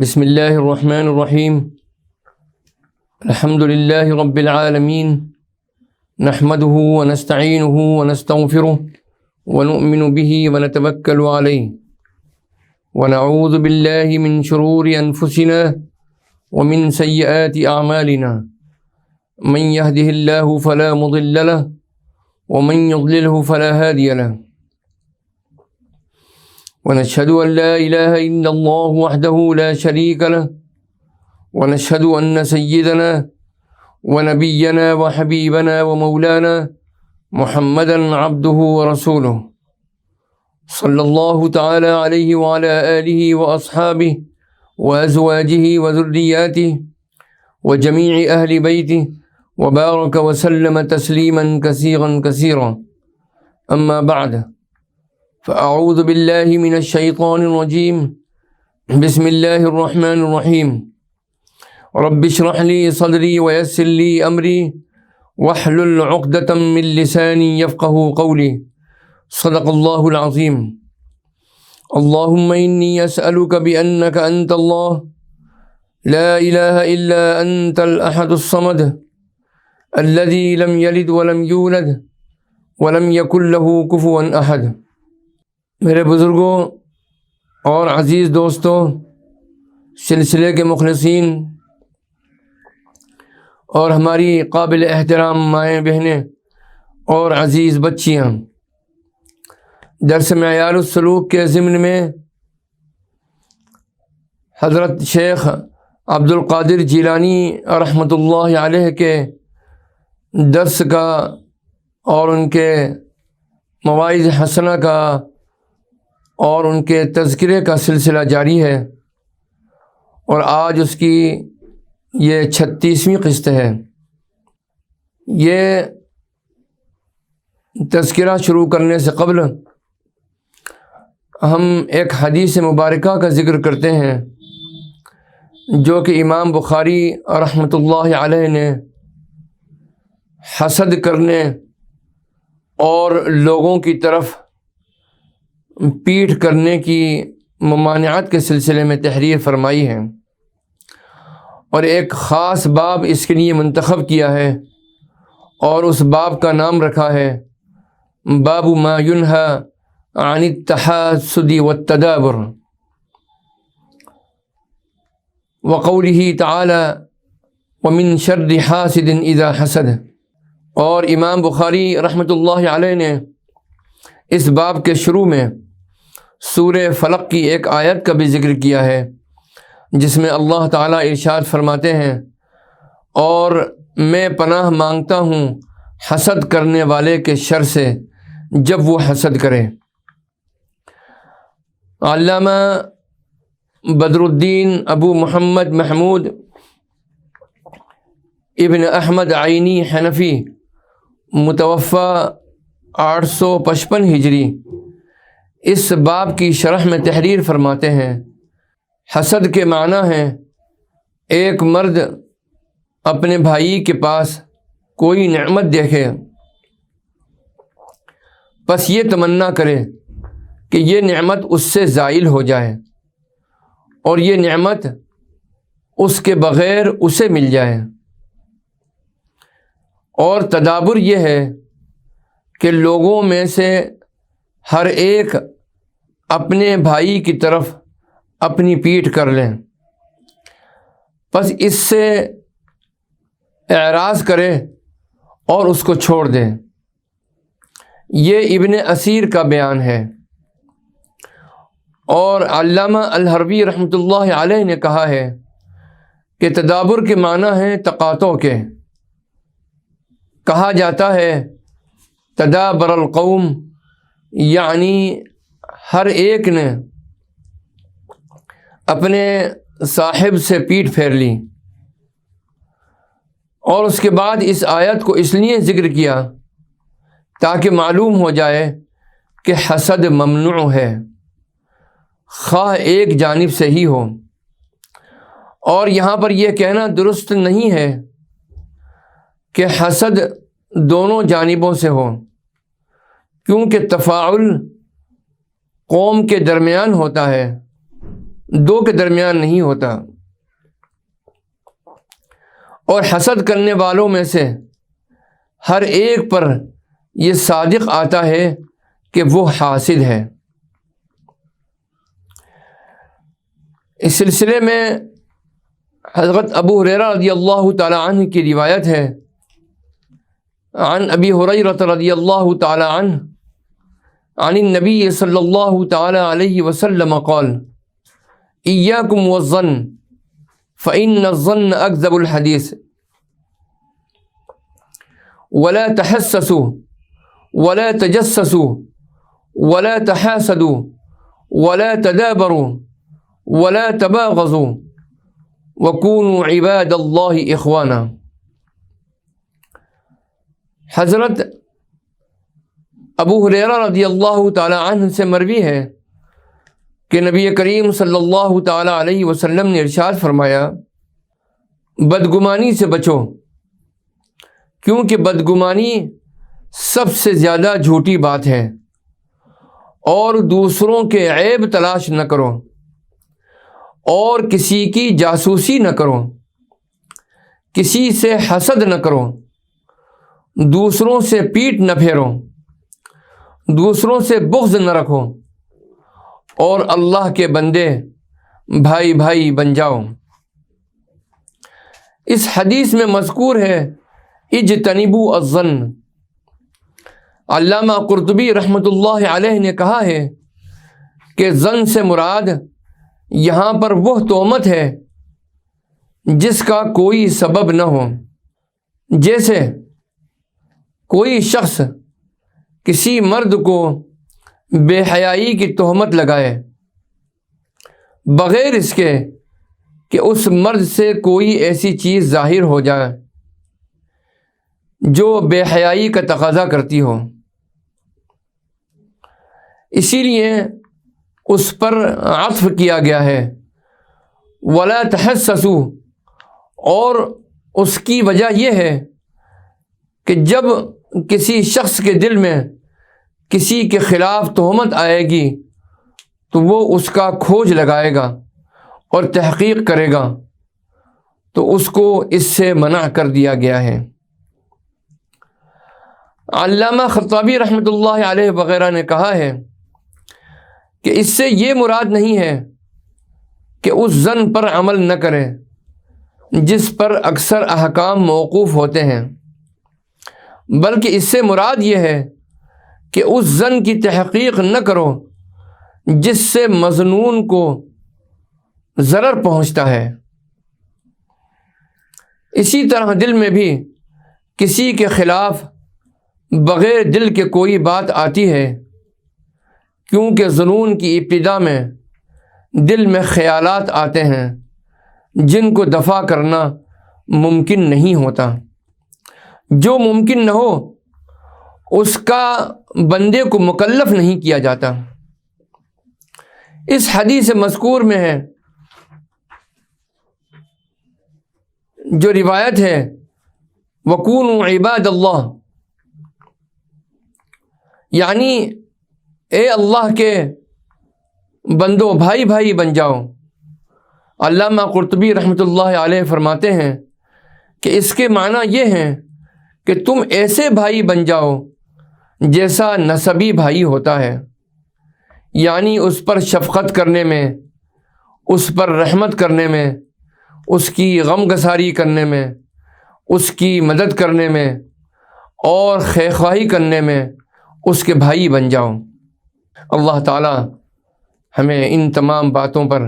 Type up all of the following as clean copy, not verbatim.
بسم اللہ الرحمن الرحیم الحمد للہ رب العالمین نحمده ونستعینه ونستغفره ونؤمن به ونتوکل علیہ ونعوذ باللہ من شرور انفسنا ومن سیئات اعمالنا من يهده اللہ فلا مضل له ومن يضلله فلا هادی له ونشهد أن لا إله إلا الله وحده لا شريك له ونشهد أن سيدنا ونبينا وحبيبنا ومولانا محمدا عبده ورسوله صلى الله تعالى عليه وعلى آله وأصحابه وأزواجه وذرياته وجميع أهل بيته وبارك وسلم تسليما كثيرا كثيرا أما بعد فأعوذ بالله من الشيطان الرجيم بسم الله الرحمن الرحيم رب اشرح لي صدري ويسر لي أمري واحلل عقدة من لساني يفقهوا قولي صدق الله العظيم اللهم إني أسألك بأنك أنت الله لا إله إلا أنت الأحد الصمد الذي لم يلد ولم يولد ولم يكن له كفوا أحد۔ میرے بزرگوں اور عزیز دوستوں، سلسلے کے مخلصین اور ہماری قابل احترام مائیں بہنیں اور عزیز بچیاں، درس معیار السلوک کے ضمن میں حضرت شیخ عبد القادر جیلانی رحمۃ اللہ علیہ کے درس کا اور ان کے مواعظ حسنہ کا اور ان کے تذکرے کا سلسلہ جاری ہے، اور آج اس کی یہ 36ویں قسط ہے۔ یہ تذکرہ شروع کرنے سے قبل ہم ایک حدیث مبارکہ کا ذکر کرتے ہیں جو کہ امام بخاری رحمۃ اللہ علیہ نے حسد کرنے اور لوگوں کی طرف پیٹھ کرنے کی ممانعت کے سلسلے میں تحریر فرمائی ہے، اور ایک خاص باب اس کے لیے منتخب کیا ہے، اور اس باب کا نام رکھا ہے باب ما ینہی عن التحاسد والتدابر، وقولہ تعالی ومن شر حاسد اذا حسد۔ اور امام بخاری رحمۃ اللہ علیہ نے اس باب کے شروع میں سورہ فلق کی ایک آیت کا بھی ذکر کیا ہے، جس میں اللہ تعالیٰ ارشاد فرماتے ہیں، اور میں پناہ مانگتا ہوں حسد کرنے والے کے شر سے جب وہ حسد کرے۔ علامہ بدر الدین ابو محمد محمود ابن احمد عینی حنفی متوفی 855 ہجری اس باب کی شرح میں تحریر فرماتے ہیں، حسد کے معنی ہیں ایک مرد اپنے بھائی کے پاس کوئی نعمت دیکھے، بس یہ تمنا کرے کہ یہ نعمت اس سے زائل ہو جائے اور یہ نعمت اس کے بغیر اسے مل جائے۔ اور تدابر یہ ہے کہ لوگوں میں سے ہر ایک اپنے بھائی کی طرف اپنی پیٹھ کر لیں، بس اس سے اعراض کرے اور اس کو چھوڑ دیں۔ یہ ابن اسیر کا بیان ہے، اور علامہ الحربی رحمۃ اللہ علیہ نے کہا ہے کہ تدابر کے معنی ہیں تقاطع کے۔ کہا جاتا ہے تدابر القوم، یعنی ہر ایک نے اپنے صاحب سے پیٹھ پھیر لی۔ اور اس کے بعد اس آیت کو اس لیے ذکر کیا تاکہ معلوم ہو جائے کہ حسد ممنوع ہے، خواہ ایک جانب سے ہی ہو۔ اور یہاں پر یہ کہنا درست نہیں ہے کہ حسد دونوں جانبوں سے ہو، کیونکہ تفاعل قوم کے درمیان ہوتا ہے، دو کے درمیان نہیں ہوتا، اور حسد کرنے والوں میں سے ہر ایک پر یہ صادق آتا ہے کہ وہ حاسد ہے۔ اس سلسلے میں حضرت ابو ہریرہ رضی اللہ تعالی عنہ کی روایت ہے، عن ابی ہریرہ رضی اللہ تعالی عنہ عن النبی صلی اللہ تعالی علیہ وسلم قال ایاکم والظن فإن الظن اکذب الحدیث ولا تحسسوا ولا تجسسوا ولا تحاسدوا ولا تدابروا ولا تباغضوا وكونوا عباد اللہ اخوانا۔ حضرت ابو ہریرہ رضی اللہ تعالی عنہ سے مروی ہے کہ نبی کریم صلی اللہ تعالی علیہ وسلم نے ارشاد فرمایا، بدگمانی سے بچو، کیونکہ بدگمانی سب سے زیادہ جھوٹی بات ہے، اور دوسروں کے عیب تلاش نہ کرو، اور کسی کی جاسوسی نہ کرو، کسی سے حسد نہ کرو، دوسروں سے پیٹ نہ پھیرو، دوسروں سے بغض نہ رکھو، اور اللہ کے بندے بھائی بھائی بن جاؤ۔ اس حدیث میں مذکور ہے اجتنبوا الظن۔ علامہ قرطبی رحمۃ اللہ علیہ نے کہا ہے کہ ظن سے مراد یہاں پر وہ تہمت ہے جس کا کوئی سبب نہ ہو، جیسے کوئی شخص کسی مرد کو بے حیائی کی تہمت لگائے بغیر اس کے کہ اس مرد سے کوئی ایسی چیز ظاہر ہو جائے جو بے حیائی کا تقاضا کرتی ہو، اسی لیے اس پر عطف کیا گیا ہے ولا تحسسوا، اور اس کی وجہ یہ ہے کہ جب کسی شخص کے دل میں کسی کے خلاف تہمت آئے گی تو وہ اس کا کھوج لگائے گا اور تحقیق کرے گا، تو اس کو اس سے منع کر دیا گیا ہے۔ علامہ خطابی رحمۃ اللہ علیہ وغیرہ نے کہا ہے کہ اس سے یہ مراد نہیں ہے کہ اس ظن پر عمل نہ کرے جس پر اکثر احکام موقوف ہوتے ہیں، بلکہ اس سے مراد یہ ہے کہ اس ظن کی تحقیق نہ کرو جس سے مظنون کو ضرر پہنچتا ہے۔ اسی طرح دل میں بھی کسی کے خلاف بغیر دل کے کوئی بات آتی ہے، کیونکہ ظنون کی ابتدا میں دل میں خیالات آتے ہیں جن کو دفع کرنا ممکن نہیں ہوتا۔ جو ممکن نہ ہو اس کا بندے کو مکلف نہیں کیا جاتا۔ اس حدیث مذکور میں ہے جو روایت ہے وَكُونُوا عِبَادَ اللَّهِ، یعنی اے اللہ کے بندو بھائی بھائی بن جاؤ۔ علامہ قرطبی رحمۃ اللہ علیہ فرماتے ہیں کہ اس کے معنی یہ ہیں کہ تم ایسے بھائی بن جاؤ جیسا نسبی بھائی ہوتا ہے، یعنی اس پر شفقت کرنے میں، اس پر رحمت کرنے میں، اس کی غم گساری کرنے میں، اس کی مدد کرنے میں اور خیرخواہی کرنے میں اس کے بھائی بن جاؤ۔ اللہ تعالی ہمیں ان تمام باتوں پر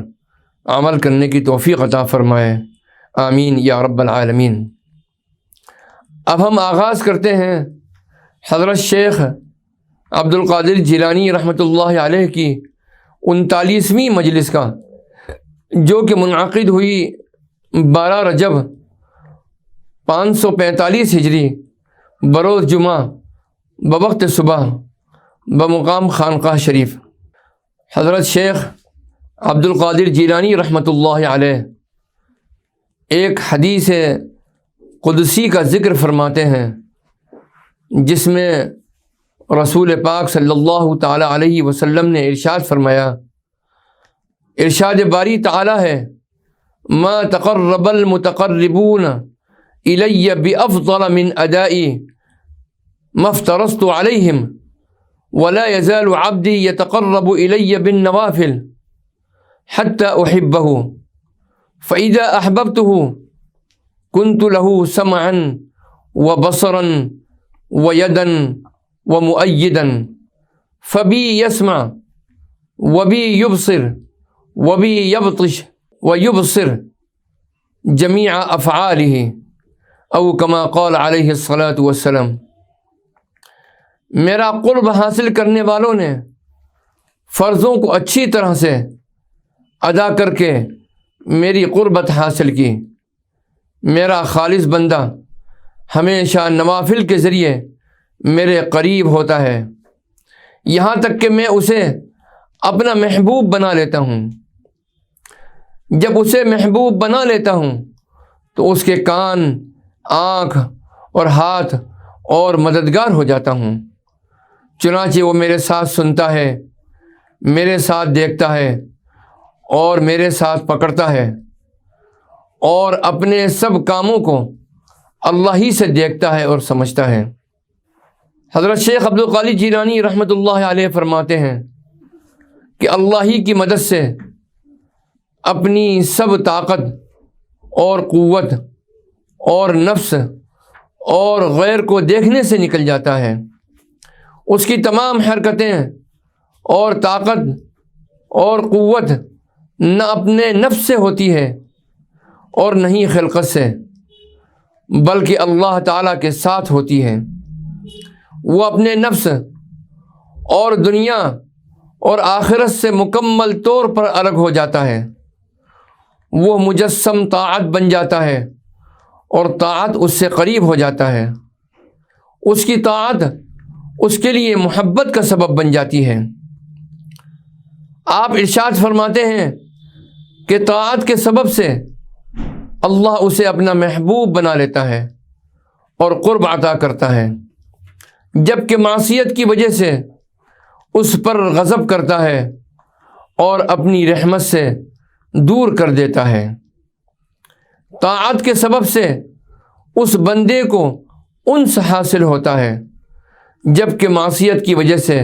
عمل کرنے کی توفیق عطا فرمائے، آمین یا رب العالمین۔ اب ہم آغاز کرتے ہیں حضرت شیخ عبد القادر جیلانی رحمۃ اللہ علیہ کی 39ویں مجلس کا، جو کہ منعقد ہوئی 12 رجب 545 ہجری بروز جمعہ بوقت صبح بمقام خانقاہ شریف۔ حضرت شیخ عبد القادر جیلانی رحمۃ اللہ علیہ ایک حدیث قدسی کا ذکر فرماتے ہیں جس میں رسول پاک صلی اللہ تعالی علیہ وسلم نے ارشاد فرمایا، ارشاد باری تعالی ہے ما تقرب المتقربون الی بافضل من اداء ما افترضت علیہم ولا يزال عبدی یتقرب الی بالنوافل حتی احبہ فاذا احببته كنت له سمعا وبصرا ويدا ومؤيدا فبي يسمع وبي يبصر وبي يبطش ويبصر جميع أفعاله او كما قال علیہ الصلاۃ والسلام۔ میرا قرب حاصل کرنے والوں نے فرضوں کو اچھی طرح سے ادا کر کے میری قربت حاصل کی۔ میرا خالص بندہ ہمیشہ نوافل کے ذریعے میرے قریب ہوتا ہے، یہاں تک کہ میں اسے اپنا محبوب بنا لیتا ہوں۔ جب اسے محبوب بنا لیتا ہوں تو اس کے کان، آنکھ اور ہاتھ اور مددگار ہو جاتا ہوں، چنانچہ وہ میرے ساتھ سنتا ہے، میرے ساتھ دیکھتا ہے اور میرے ساتھ پکڑتا ہے، اور اپنے سب کاموں کو اللہ ہی سے دیکھتا ہے اور سمجھتا ہے۔ حضرت شیخ عبد القادر جیلانی رحمۃ اللہ علیہ فرماتے ہیں کہ اللہ ہی کی مدد سے اپنی سب طاقت اور قوت اور نفس اور غیر کو دیکھنے سے نکل جاتا ہے۔ اس کی تمام حرکتیں اور طاقت اور قوت نہ اپنے نفس سے ہوتی ہے اور نہ ہی خلقت سے، بلکہ اللہ تعالیٰ کے ساتھ ہوتی ہے۔ وہ اپنے نفس اور دنیا اور آخرت سے مکمل طور پر الگ ہو جاتا ہے۔ وہ مجسم طاعت بن جاتا ہے اور طاعت اس سے قریب ہو جاتا ہے۔ اس کی طاعت اس کے لیے محبت کا سبب بن جاتی ہے۔ آپ ارشاد فرماتے ہیں کہ طاعت کے سبب سے اللہ اسے اپنا محبوب بنا لیتا ہے اور قرب عطا کرتا ہے، جبکہ معصیت کی وجہ سے اس پر غضب کرتا ہے اور اپنی رحمت سے دور کر دیتا ہے۔ طاعت کے سبب سے اس بندے کو انس حاصل ہوتا ہے، جبکہ معصیت کی وجہ سے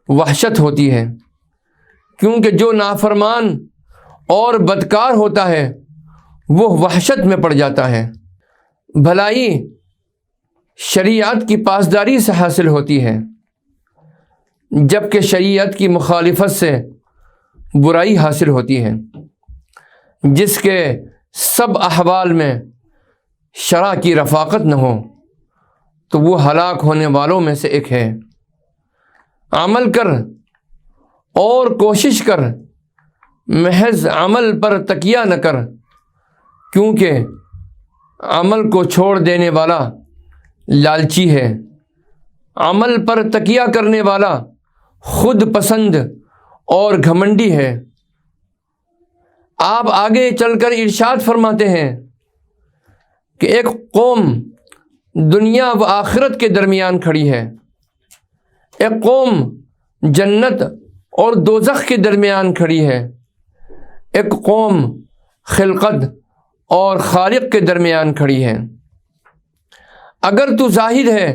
وحشت ہوتی ہے، کیونکہ جو نافرمان اور بدکار ہوتا ہے وہ وحشت میں پڑ جاتا ہے۔ بھلائی شریعت کی پاسداری سے حاصل ہوتی ہے، جبکہ شریعت کی مخالفت سے برائی حاصل ہوتی ہے۔ جس کے سب احوال میں شرع کی رفاقت نہ ہو تو وہ ہلاک ہونے والوں میں سے ایک ہے۔ عمل کر اور کوشش کر، محض عمل پر تکیہ نہ کر، کیونکہ عمل کو چھوڑ دینے والا لالچی ہے، عمل پر تکیہ کرنے والا خود پسند اور گھمنڈی ہے۔ آپ آگے چل کر ارشاد فرماتے ہیں کہ ایک قوم دنیا و آخرت کے درمیان کھڑی ہے، ایک قوم جنت اور دوزخ کے درمیان کھڑی ہے، ایک قوم خلقت اور خالق کے درمیان کھڑی ہے۔ اگر تو زاہد ہے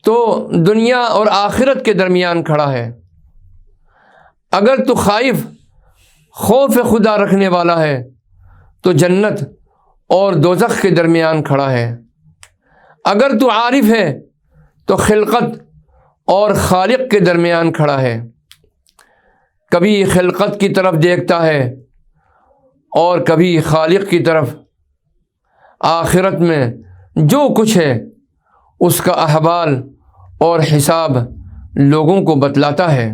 تو دنیا اور آخرت کے درمیان کھڑا ہے، اگر تو خائف خوف خدا رکھنے والا ہے تو جنت اور دوزخ کے درمیان کھڑا ہے، اگر تو عارف ہے تو خلقت اور خالق کے درمیان کھڑا ہے۔ کبھی خلقت کی طرف دیکھتا ہے اور کبھی خالق کی طرف۔ آخرت میں جو کچھ ہے اس کا احوال اور حساب لوگوں کو بتلاتا ہے۔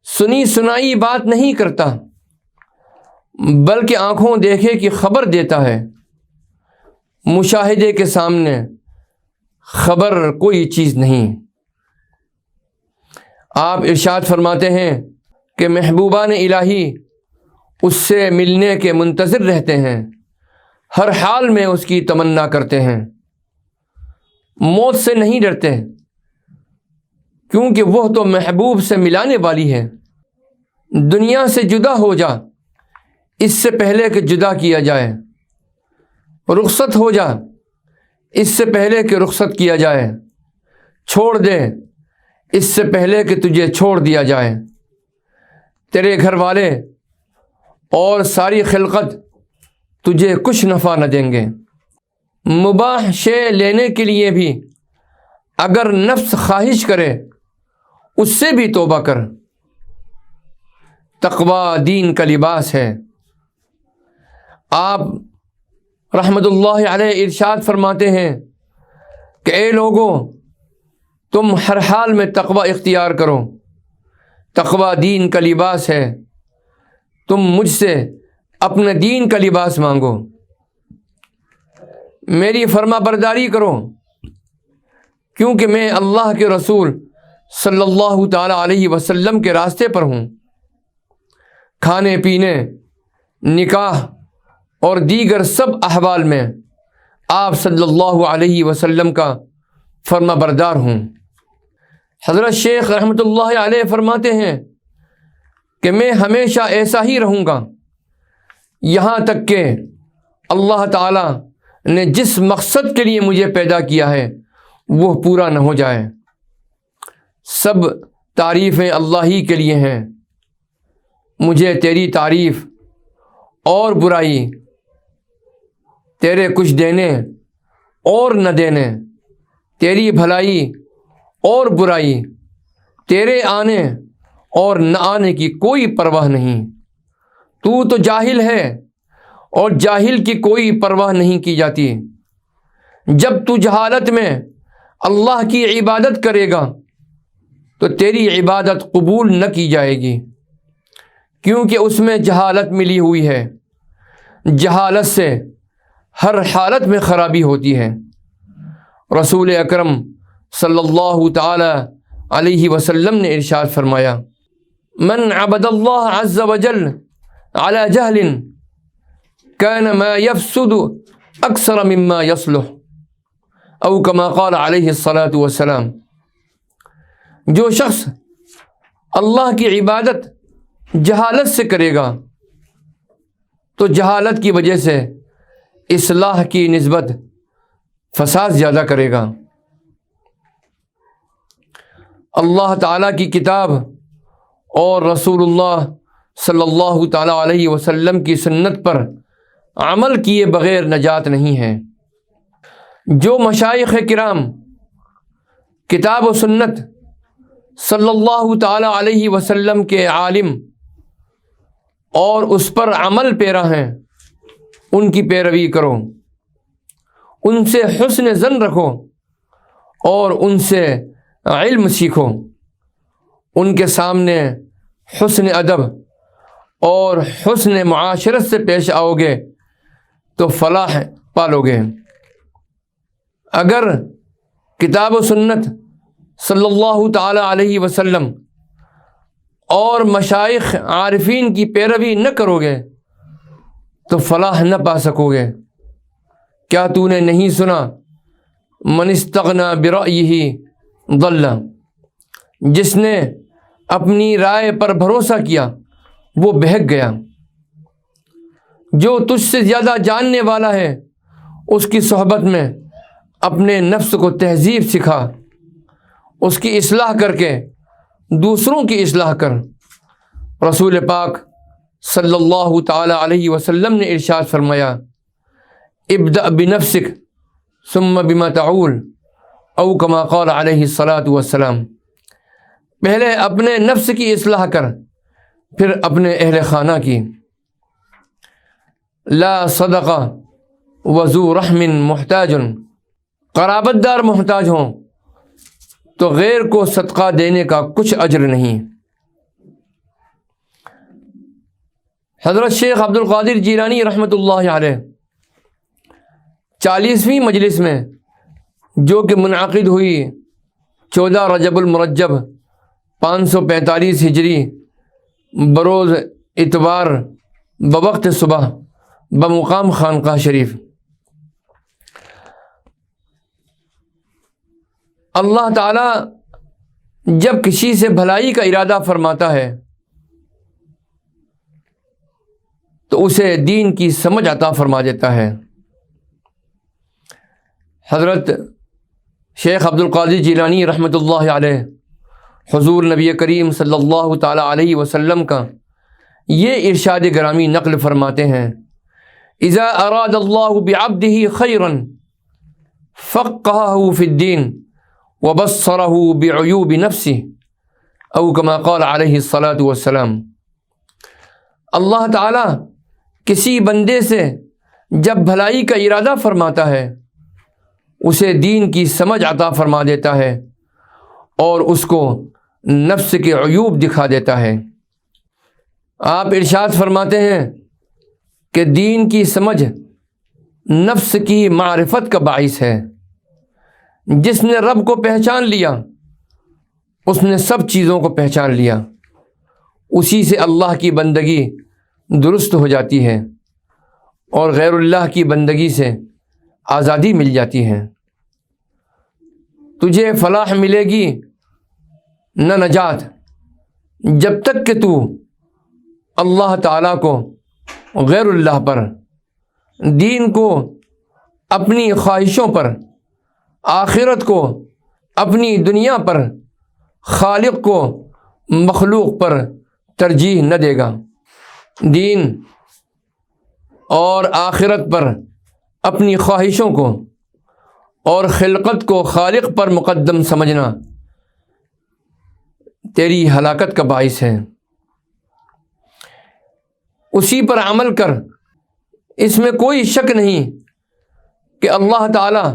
سنی سنائی بات نہیں کرتا، بلکہ آنکھوں دیکھے کی خبر دیتا ہے۔ مشاہدے کے سامنے خبر کوئی چیز نہیں۔ آپ ارشاد فرماتے ہیں کہ محبوبان الہی اس سے ملنے کے منتظر رہتے ہیں، ہر حال میں اس کی تمنا کرتے ہیں، موت سے نہیں ڈرتے، کیونکہ وہ تو محبوب سے ملانے والی ہے۔ دنیا سے جدا ہو جا اس سے پہلے کہ جدا کیا جائے، رخصت ہو جا اس سے پہلے کہ رخصت کیا جائے، چھوڑ دے اس سے پہلے کہ تجھے چھوڑ دیا جائے۔ تیرے گھر والے اور ساری خلقت تجھے کچھ نفع نہ دیں گے۔ مباح شے لینے کے لیے بھی اگر نفس خواہش کرے اس سے بھی توبہ کر۔ تقوی دین کا لباس ہے۔ آپ رحمت اللہ علیہ ارشاد فرماتے ہیں کہ اے لوگو، تم ہر حال میں تقوی اختیار کرو، تقوی دین کا لباس ہے۔ تم مجھ سے اپنے دین کا لباس مانگو، میری فرما برداری کرو، کیونکہ میں اللہ کے رسول صلی اللہ تعالی علیہ وسلم کے راستے پر ہوں۔ کھانے پینے، نکاح اور دیگر سب احوال میں آپ صلی اللہ علیہ وسلم کا فرما بردار ہوں۔ حضرت شیخ رحمۃ اللہ علیہ فرماتے ہیں کہ میں ہمیشہ ایسا ہی رہوں گا یہاں تک کہ اللہ تعالیٰ نے جس مقصد کے لیے مجھے پیدا کیا ہے وہ پورا نہ ہو جائے۔ سب تعریفیں اللہ ہی کے لیے ہیں۔ مجھے تیری تعریف اور برائی، تیرے کچھ دینے اور نہ دینے، تیری بھلائی اور برائی، تیرے آنے اور نہ آنے کی کوئی پرواہ نہیں۔ تو جاہل ہے اور جاہل کی کوئی پرواہ نہیں کی جاتی۔ جب تو جہالت میں اللہ کی عبادت کرے گا تو تیری عبادت قبول نہ کی جائے گی، کیونکہ اس میں جہالت ملی ہوئی ہے۔ جہالت سے ہر حالت میں خرابی ہوتی ہے۔ رسول اکرم صلی اللہ تعالی علیہ وسلم نے ارشاد فرمایا، من عبد اللہ عز وجل على جہل كان ما يفسد اکثر مما يصلح، او كما قال علیہ الصلاۃ والسلام۔ جو شخص اللہ کی عبادت جہالت سے کرے گا تو جہالت کی وجہ سے اصلاح کی نسبت فساد زیادہ کرے گا۔ اللہ تعالیٰ کی کتاب اور رسول اللہ صلی اللہ تعالیٰ علیہ وسلم کی سنت پر عمل کیے بغیر نجات نہیں ہے۔ جو مشائخ کرام کتاب و سنت صلی اللہ تعالیٰ علیہ وسلم کے عالم اور اس پر عمل پیرا ہیں، ان کی پیروی کرو، ان سے حسن ظن رکھو اور ان سے علم سیکھو۔ ان کے سامنے حسن ادب اور حسن معاشرت سے پیش آؤ گے تو فلاح پالو گے۔ اگر کتاب و سنت صلی اللہ تعالی علیہ وسلم اور مشائخ عارفین کی پیروی نہ کرو گے تو فلاح نہ پا سکو گے۔ کیا تو نے نہیں سنا، من استغنی برأیہ ضل، جس نے اپنی رائے پر بھروسہ کیا وہ بہک گیا۔ جو تجھ سے زیادہ جاننے والا ہے اس کی صحبت میں اپنے نفس کو تہذیب سکھا، اس کی اصلاح کر کے دوسروں کی اصلاح کر۔ رسول پاک صلی اللہ تعالی علیہ وسلم نے ارشاد فرمایا، ابدأ بنفسک ثم بما تعول، او کما قال علیہ الصلاۃ والسلام۔ پہلے اپنے نفس کی اصلاح کر، پھر اپنے اہل خانہ کی۔ لا صدقہ وذو رحم محتاج، قرابت دار محتاج ہوں تو غیر کو صدقہ دینے کا کچھ اجر نہیں۔ حضرت شیخ عبد القادر جیلانی رحمۃ اللہ علیہ 40ویں مجلس میں جو کہ منعقد ہوئی 14 رجب المرجب 545 ہجری بروز اتوار بوقت صبح بمقام خانقاہ شریف، اللہ تعالیٰ جب کسی سے بھلائی کا ارادہ فرماتا ہے تو اسے دین کی سمجھ عطا فرما دیتا ہے۔ حضرت شیخ عبد القادر جیلانی رحمۃ اللہ علیہ حضور نبی کریم صلی اللہ تعالیٰ علیہ وسلم کا یہ ارشاد گرامی نقل فرماتے ہیں، اذا اراد اللہ بعبدہ خیرا فقہہ فی الدین وبصرہ بعیوب نفسہ، او کما قال علیہ الصلاۃ والسلام۔ اللہ تعالیٰ کسی بندے سے جب بھلائی کا ارادہ فرماتا ہے اسے دین کی سمجھ عطا فرما دیتا ہے اور اس کو نفس کے عیوب دکھا دیتا ہے۔ آپ ارشاد فرماتے ہیں کہ دین کی سمجھ نفس کی معرفت کا باعث ہے۔ جس نے رب کو پہچان لیا اس نے سب چیزوں کو پہچان لیا، اسی سے اللہ کی بندگی درست ہو جاتی ہے اور غیر اللہ کی بندگی سے آزادی مل جاتی ہے۔ تجھے فلاح ملے گی نہ نجات جب تک کہ تو اللہ تعالیٰ کو غیر اللہ پر، دین کو اپنی خواہشوں پر، آخرت کو اپنی دنیا پر، خالق کو مخلوق پر ترجیح نہ دے گا۔ دین اور آخرت پر اپنی خواہشوں کو اور خلقت کو خالق پر مقدم سمجھنا تیری ہلاکت کا باعث ہے۔ اسی پر عمل کر، اس میں کوئی شک نہیں کہ اللہ تعالیٰ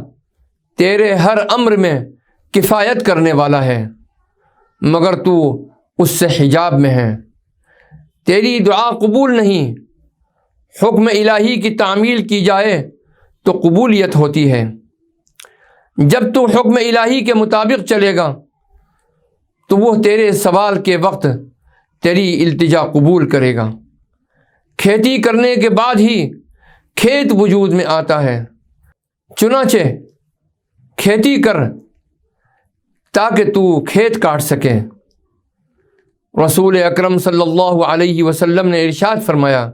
تیرے ہر امر میں کفایت کرنے والا ہے، مگر تو اس سے حجاب میں ہے۔ تیری دعا قبول نہیں، حکم الہی کی تعمیل کی جائے تو قبولیت ہوتی ہے۔ جب تو حکم الہی کے مطابق چلے گا تو وہ تیرے سوال کے وقت تیری التجا قبول کرے گا۔ کھیتی کرنے کے بعد ہی کھیت وجود میں آتا ہے، چنانچہ کھیتی کر تاکہ تو کھیت کاٹ سکے۔ رسول اکرم صلی اللہ علیہ وسلم نے ارشاد فرمایا،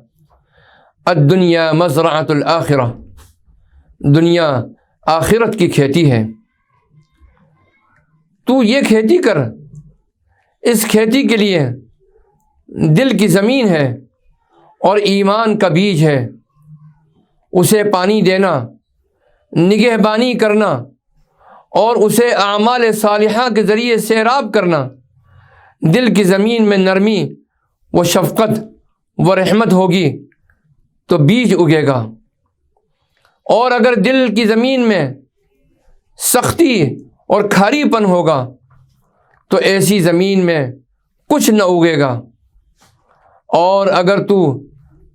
الدنیا مزرعۃ الآخرہ، دنیا آخرت کی کھیتی ہے۔ تو یہ کھیتی کر، اس کھیتی کے لیے دل کی زمین ہے اور ایمان کا بیج ہے، اسے پانی دینا، نگہبانی کرنا اور اسے اعمال صالحہ کے ذریعے سیراب کرنا۔ دل کی زمین میں نرمی و شفقت و رحمت ہوگی تو بیج اگے گا، اور اگر دل کی زمین میں سختی اور کھاری پن ہوگا تو ایسی زمین میں کچھ نہ اگے گا۔ اور اگر تو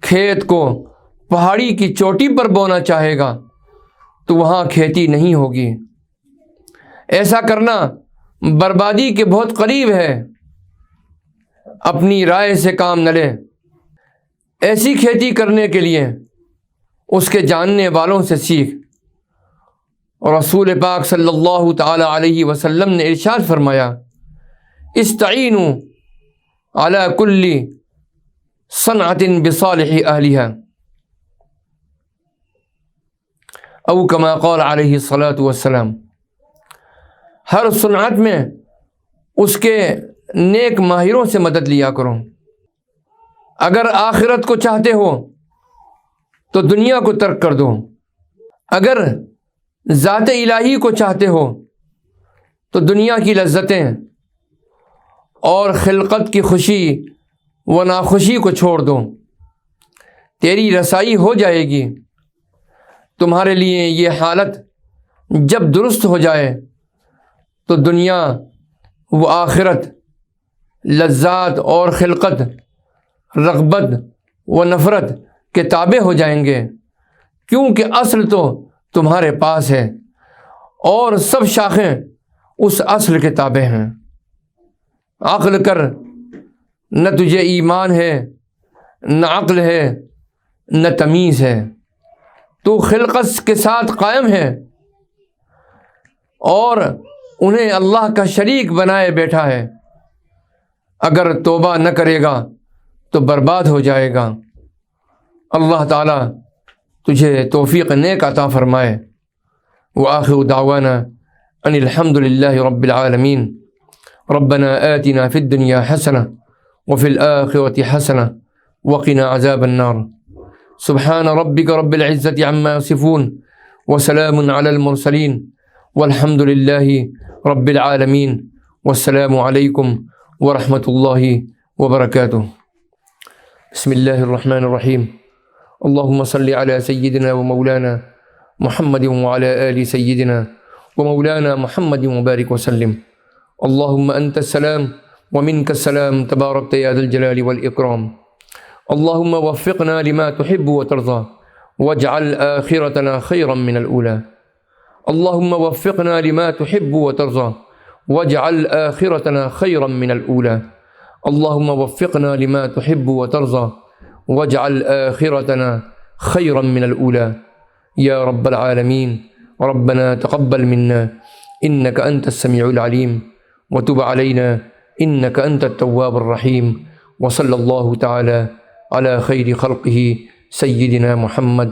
کھیت کو پہاڑی کی چوٹی پر بونا چاہے گا تو وہاں کھیتی نہیں ہوگی۔ ایسا کرنا بربادی کے بہت قریب ہے۔ اپنی رائے سے کام نہ لے، ایسی کھیتی کرنے کے لیے اس کے جاننے والوں سے سیکھ۔ رسول پاک صلی اللہ تعالی علیہ وسلم نے ارشاد فرمایا، استعینوا علی کل صنعۃ بصالح اہلھا، او کما قال علیہ الصلاۃ والسلام۔ ہر صنعت میں اس کے نیک ماہروں سے مدد لیا کرو۔ اگر آخرت کو چاہتے ہو تو دنیا کو ترک کر دو، اگر ذات الہی کو چاہتے ہو تو دنیا کی لذتیں اور خلقت کی خوشی و ناخوشی کو چھوڑ دو، تیری رسائی ہو جائے گی۔ تمہارے لیے یہ حالت جب درست ہو جائے تو دنیا و آخرت، لذات اور خلقت، رغبت و نفرت کے تابع ہو جائیں گے، کیونکہ اصل تو تمہارے پاس ہے اور سب شاخیں اس اصل کے تابع ہیں۔ عقل کر، نہ تجھے ایمان ہے، نہ عقل ہے، نہ تمیز ہے۔ تو خلقت کے ساتھ قائم ہے اور انہیں اللہ کا شریک بنائے بیٹھا ہے۔ اگر توبہ نہ کرے گا تو برباد ہو جائے گا۔ اللہ تعالیٰ تجھے توفیق نیک عطا فرمائے۔ وآخر دعوانا ان الحمد للہ رب العالمین۔ ربنا آتنا فی الدنیا حسنہ وفی الآخرۃ حسنہ وقنا عذاب النار۔ سبحان ربک رب العزۃ عما یصفون وسلام علی المرسلین والحمد للہ رب العالمین۔ والسلام علیکم ورحمۃ اللہ وبرکاتہ۔ بسم اللہ الرحمن الرحیم۔ اللہم صلی علی سیدنا ومولانا محمد وعلی آل سیدنا ومولانا محمد وبارک وسلم۔ اللہم انت السلام ومنک السلام تبارکت یا ذا الجلال والإکرام۔ اللہم وفقنا لما تحب وترضى واجعل آخرتنا خیرا من الأولى۔ اللہم وفقنا لما تحب وترضى واجعل آخرتنا خیرا من الأولى۔ اللہم وفقنا لما تحب وترضى واجعل آخرتنا خیرا من الأولى یا رب العالمین۔ ربنا تقبل منا انك انت السمیع العلیم وتب علینا انك انت التواب الرحیم۔ وصلی اللہ تعالی علی خیر خلقہ سیدنا محمد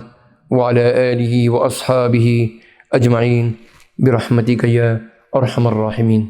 وعلى آلہ واصحابہ اجمعین برحمتک یا ارحم الراحمین۔